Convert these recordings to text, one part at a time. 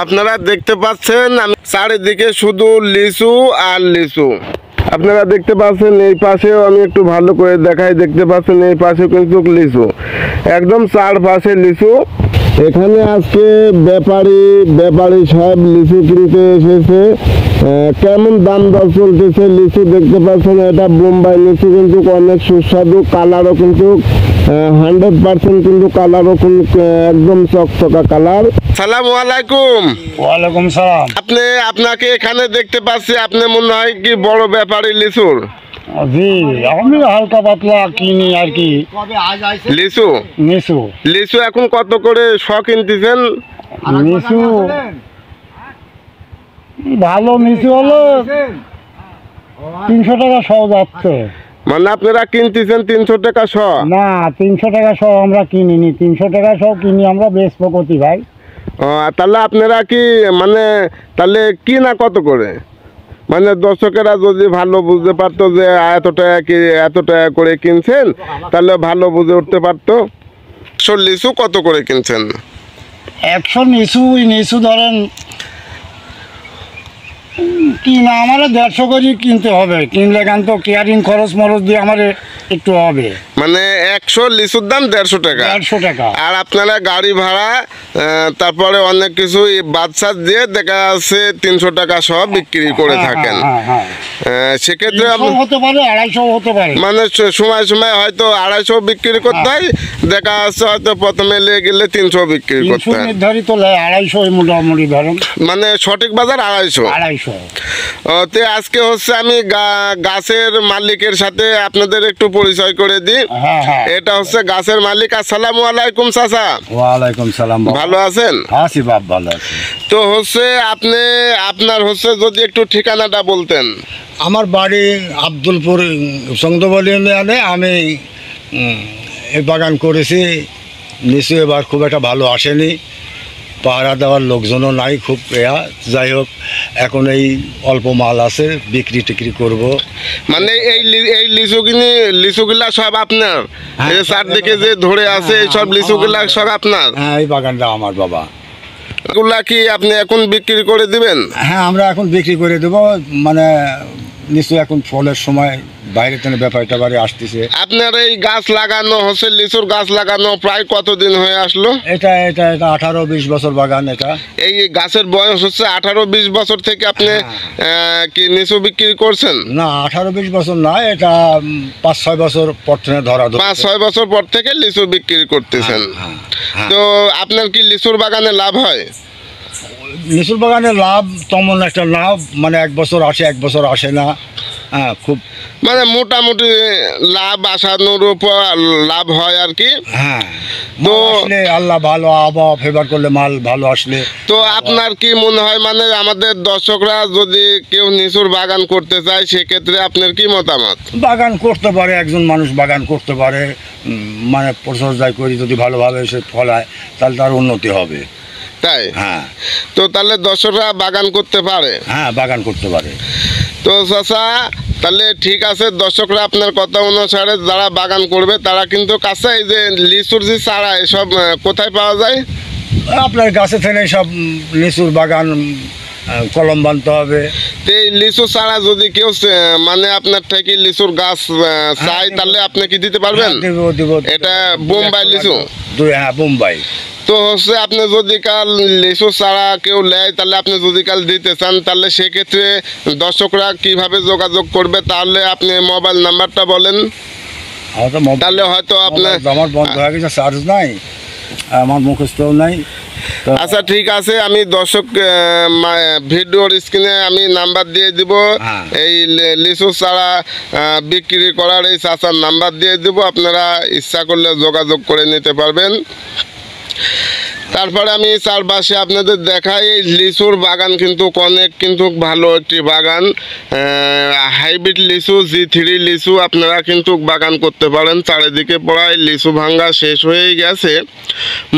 আপনারা দেখতে পাচ্ছেন আমি চারিদিকে শুধু লিচু আর লিচু। আপনারা দেখতে পাচ্ছেন এই পাশেও আমি একটু ভালো করে দেখাই, দেখতে পাচ্ছেন এই পাশেও কিন্তু লিচু, একদম চারপাশে লিচু। এখানে আজকে ব্যাপারী সব লিচু কিনতে এসেছে। কেমন দাম দর চলতেছে লিচু দেখতে পাচ্ছেন, এটা বোম্বাই লিচু কিন্তু অনেক সুস্বাদু, কালারও কিন্তু 100% কিন্তু কালারও একদম চকচকা কালার। সালামু আলাইকুম। ওয়ালাইকুম সালাম। আপনাকে এখানে দেখতে পাচ্ছি, আপনি মনে হয় কি বড় ব্যাপারী লিচুর? জি, আমি হালকা পাতলা কিনি আর কি। লিচু এখন কত করে শ কিনতেছেন? লিচু ভালো লিচু হলো 300 টাকা শ যাচ্ছে। মানে আপনারা কিনতেছেন 300 টাকা শ? না, 300 টাকা শ আমরা কিনিনি, 300 টাকা শ কিনি আমরা বেচবো কতি ভাই। তাহলে আপনারা কি মানে তাহলে কিনা কত করে? মানে দর্শকেরা যদি ভালো বুঝতে পারতো যে এত টাকা করে কিনছেন, তাহলে ভালো বুঝে উঠতে পারতো। লিচু কত করে কিনছেন? 100 নিচু ধরেন কিনা আমার 150 করে কিনতে হবে, কিনলে কেন তো কেয়ারিং খরচ দিয়ে আমার একটু হবে। মানে 100 লিচুর দাম 150 টাকা। 150 টাকা। আর আপনারা গাড়ি ভাড়া তারপরে অনেক কিছু বাচ্চা দিয়ে দেখা যাচ্ছে 300 টাকা সহ বিক্রি করে থাকেন। সেক্ষেত্রে হতে পারে 250 হতে পারে, মানে সময় হয়তো 250 বিক্রি করতে হয়, দেখা যাচ্ছে হয়তো প্রথমে লেগে গেলে 300 বিক্রি করতে হয়। নির্ধারিত 250 মোটামুটি ধরেন, মানে সঠিক বাজার 250। তো আজকে হচ্ছে আমি গাছের মালিকের সাথে আপনাদের একটু পরিচয় করে দিই। এটা হচ্ছে গাছের মালিক। আসসালামু আলাইকুম চাচা। ওয়ালাইকুম সালাম। ভালো আছেন? আছি বাপ, ভালো আছি। তো হচ্ছে আপনার হচ্ছে যদি একটু ঠিকানাটা বলতেন। আমার বাড়ি আব্দুলপুর সংদবলী ইউনিয়নে। আমি এই বাগান করেছি। লিচু এবার খুব একটা ভালো আসেনি, পাহারা দেওয়ার লোকজনও নাই খুব। যাই হোক, এখন এই অল্প মাল আছে, বিক্রি টিক্রি করব। মানে এই লিচুগুলা সব আপনার? চারদিকে যে ধরে আছে এই সব লিচুগুলা সব আপনার? হ্যাঁ, এই বাগানটা আমার বাবা। এগুলা কি আপনি এখন বিক্রি করে দিবেন? হ্যাঁ, আমরা এখন বিক্রি করে দেব। মানে লিচু এখন ফলের সময়, বাইরে থেকে ব্যাপারে আসতেছে। আপনার এই গাছ লাগানো হচ্ছে, লিচুর গাছ লাগানো প্রায় কতদিন হয়ে আসলো? এটা 18-20 বছর বাগান। এটা এই গাছের বয়স হচ্ছে 18-20 বছর থেকে আপনি কি লিচু বিক্রি করছেন? না, 18-20 বছর না, এটা 5-6 বছর পর থেকে ধরা। 5-6 বছর পর থেকে লিচু বিক্রি করতেছেন। তো আপনার কি লিচুর বাগানে লাভ হয়? লিচুর বাগানে লাভ তেমন একটা না, মানে 1 বছর আসে 1 বছর আসে না। হ্যাঁ, খুব মানে মোটামুটি লাভ আসানোর উপর লাভ হয় আর কি। হ্যাঁ, তো আল্লাহ ভালো আবহাওয়া ফেভার করলে মাল ভালো আসলে। তো আপনার কি মনে হয়, মানে আমাদের দর্শকরা যদি কেউ লিচুর বাগান করতে চায়, সেক্ষেত্রে আপনার কি মতামত? বাগান করতে পারে, একজন মানুষ বাগান করতে পারে, মানে পরিচর্যা করি যদি ভালোভাবে সে ফলায়, তাহলে তার উন্নতি হবে। তাই? হ্যাঁ। তো তাহলে দর্শকরা বাগান করতে পারে? হ্যাঁ, বাগান করতে পারে। তো চাচা তাহলে ঠিক আছে, দর্শকরা আপনার কথা অনুসারে যারা বাগান করবে তারা কিন্তু কাছে এই যে লিচুর যে চারা এসব কোথায় পাওয়া যায়? আপনার গাছে থেকে সব লিচুর বাগান কলম বানতে হবে। তো এই লিচু চারা যদি কেউ মানে আপনার থেকে লিচুর গাছ চাই, তাহলে আপনি কি দিতে পারবেন? দেব। এটা বোম্বাই লিচু? হ্যাঁ, বোম্বাই। তো হচ্ছে আপনি যদি কাল লিচু চারা কেউ নেয়, তাহলে আপনি যদি কাল দিতে চান, তাহলে সেক্ষেত্রে দর্শকরা কিভাবে যোগাযোগ করবে? তাহলে আপনি মোবাইল নাম্বারটা বলেন। তাহলে হয়তো আপনার আমার বন্ধ হয়ে গেছে, চার্জ নাই, আমার মুখস্থও নাই। আচ্ছা ঠিক আছে, আমি দর্শক ভিডিওর স্ক্রিনে আমি নাম্বার দিয়ে দিব। এই লিচু চারা বিক্রি করার এই চাচার নাম্বার দিয়ে দিব, আপনারা ইচ্ছা করলে যোগাযোগ করে নিতে পারবেন। তারপরে আমি চারপাশে আপনাদের দেখাই, এই লিচুর বাগান কিন্তু ভালো একটি বাগান। হাইব্রিড লিচু, G3 লিচু আপনারা কিন্তু বাগান করতে পারেন। চারিদিকে প্রায় লিচু ভাঙ্গা শেষ হয়েই গেছে,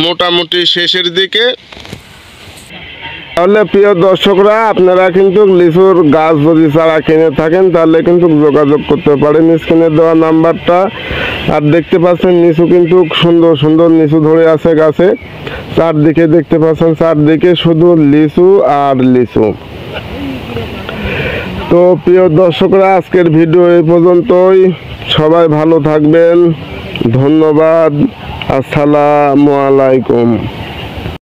মোটামুটি শেষের দিকে। তাহলে প্রিয় দর্শকরা, আপনারা কিন্তু লিচুর গাছ যদি চারা কিনে থাকেন তাহলে কিন্তু যোগাযোগ করতে পারেন স্ক্রিনে দেওয়া নাম্বারটা। আর দেখতে পাচ্ছেন লিচু কিন্তু সুন্দর সুন্দর লিচু ধরে আছে গাছে, চারদিকে দেখতে পাচ্ছেন, চারদিকে শুধু লিচু আর লিচু। তো প্রিয় দর্শকরা, আজকের ভিডিও এই পর্যন্তই। সবাই ভালো থাকবেন, ধন্যবাদ, আসসালামু আলাইকুম।